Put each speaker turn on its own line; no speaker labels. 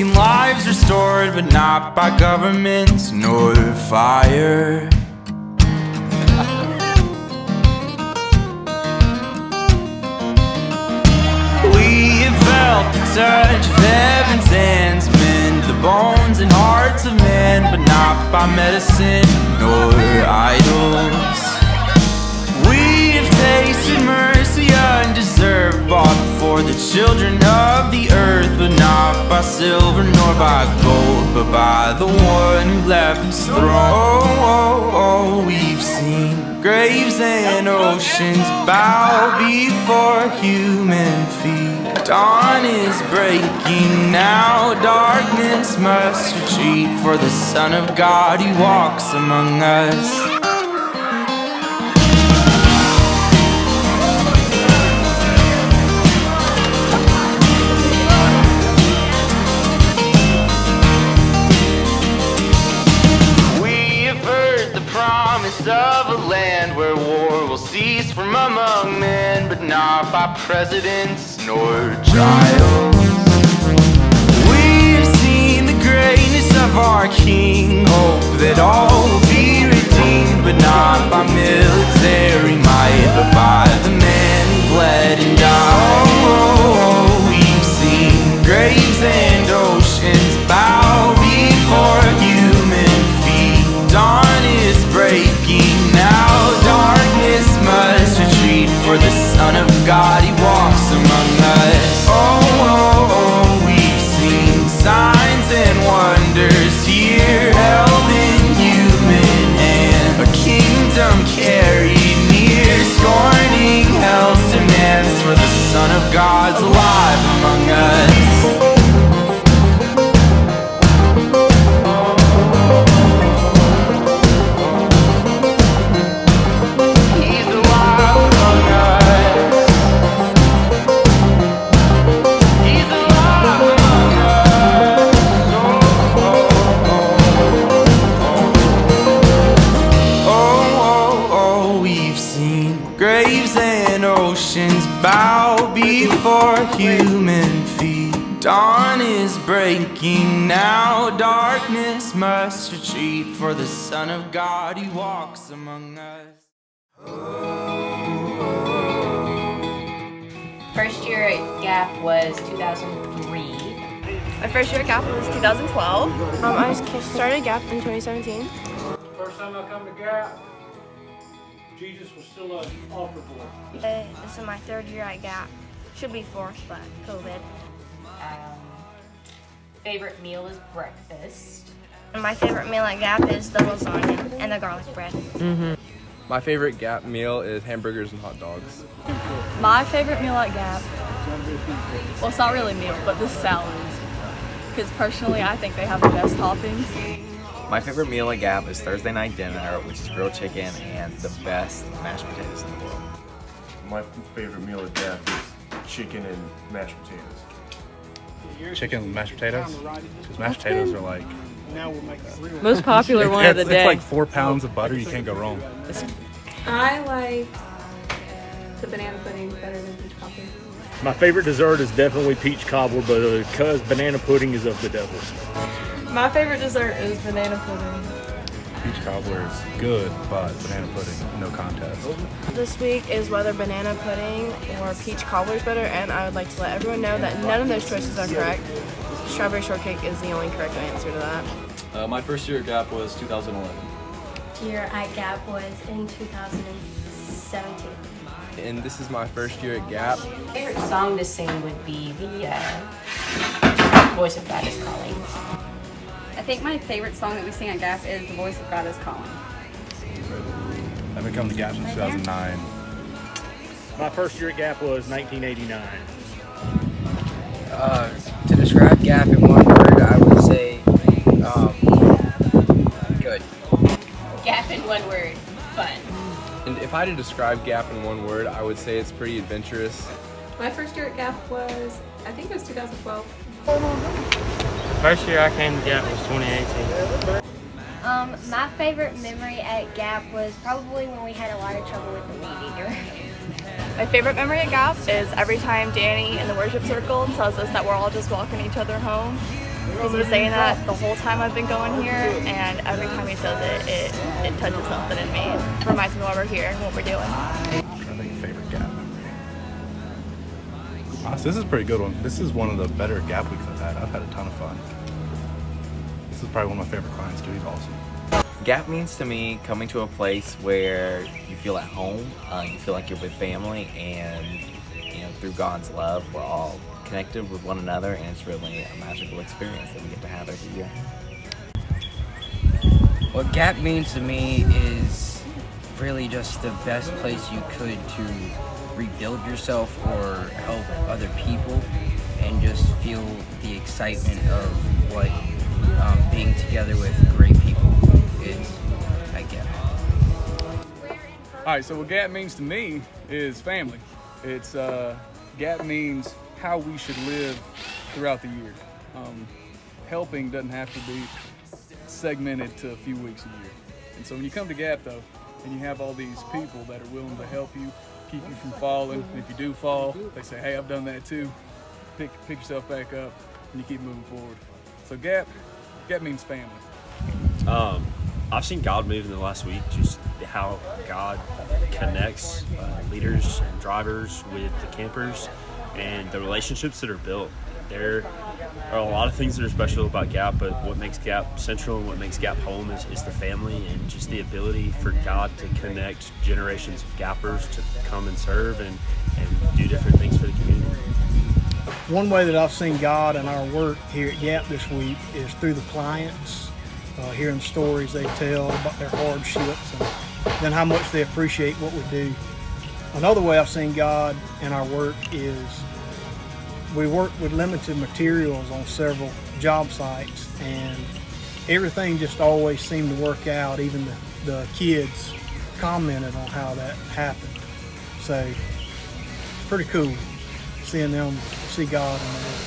broken lives restored, but not by governments nor fire. We have felt the touch of heaven's hands, mend the bones and hearts of men, but not by medicine nor idols. We have tasted mercy undeserved, bought for the children of the earth, but not by silver nor by gold, but by the one who left his throne. We've seen graves and oceans bow before human feet. Dawn is breaking now, darkness must retreat, for the Son of God, He walks among us. Of a land where war will cease from among men, but not by presidents nor trials. We've seen the greatness of our King, hope that all will be redeemed, but not by military might, but by the man who bled and died. We've seen graves and oceans bow before human feet. Dawn is breaking now, darkness must retreat, for the Son of God, He walks among us. We've seen signs and wonders here, held in human hand, a kingdom carried near, scorning hell's demands, for the Son of God's alive among us. Graves and oceans bow before human feet. Dawn is breaking now, darkness must retreat, for the Son of God, He walks among us.
First year at Gap was 2003.
My first year at Gap was 2012. I started Gap in 2017.
First time I come to Gap, Jesus was still an altar boy.
This is my third year at Gap. Should be fourth, but COVID.
Favorite meal is breakfast.
My favorite meal at Gap is the lasagna and the garlic bread.
My favorite Gap meal is hamburgers and hot dogs.
My favorite meal at Gap, well, it's not really a meal, but the salads. Because personally, I think they have the best toppings.
My favorite meal at Gap is Thursday night dinner, which is grilled chicken and the best mashed potatoes in the world.
My favorite meal at Gap is chicken and mashed potatoes.
Chicken and mashed potatoes? Because mashed potatoes are like...
Most popular one of the day.
It's like 4 pounds of butter, you can't go wrong.
I like the banana pudding better than peach cobbler.
My favorite dessert is definitely peach cobbler, but because banana pudding is of the devil.
My favorite dessert is banana pudding.
Peach cobbler is good, but banana pudding, no contest.
This week is whether banana pudding or peach cobbler is better, and I would like to let everyone know that none of those choices are correct. Strawberry shortcake is the only correct answer to that.
My first year at Gap was 2011.
Year at Gap was in 2017.
And this is my first year at Gap.
Favorite song to sing would be the Voice of God is Calling.
I think my favorite song that we sing at Gap is The Voice of God is Calling.
I've been coming to Gap since 2009.
My first year at Gap was 1989.
To describe Gap in one word, I would say good.
Gap in one word, fun.
And if I had to describe Gap in one word, I would say it's pretty adventurous.
My first year at Gap was, I think it was 2012.
First year I came to Gap was 2018.
My favorite memory at Gap was probably when we had a lot of trouble with the weed eater.
My favorite memory at Gap is every time Danny in the worship circle tells us that we're all just walking each other home.
He's been saying that the whole time I've been going here, and every time he says it, it touches something in me. It reminds me why we're here and what we're doing.
I think favorite Gap memory. Honestly, this is a pretty good one. This is one of the better Gap weeks I've had. I've had a ton of fun. This is probably one of my favorite clients too. He's awesome.
Gap means to me coming to a place where you feel at home, you feel like you're with family, and through God's love, we're all connected with one another, and it's really a magical experience that we get to have every year.
What Gap means to me is really just the best place you could to rebuild yourself or help other people, and just feel the excitement of what being together with great people is at Gap.
Alright, so what Gap means to me is family. It's Gap means how we should live throughout the year. Helping doesn't have to be segmented to a few weeks a year. And so when you come to Gap though, and you have all these people that are willing to help you, keep you from falling, and if you do fall, they say, hey, I've done that too. Pick yourself back up, and you keep moving forward. So Gap means family.
I've seen God move in the last week, just how God connects leaders and drivers with the campers, and the relationships that are built. There are a lot of things that are special about Gap, but what makes Gap central and what makes Gap home is the family, and just the ability for God to connect generations of Gappers to come and serve and do different things for the community.
One way that I've seen God in our work here at Gap this week is through the clients, hearing the stories they tell about their hardships and then how much they appreciate what we do. Another way I've seen God in our work is we work with limited materials on several job sites, and everything just always seemed to work out. Even the kids commented on how that happened. So it's pretty cool seeing them see God in the work.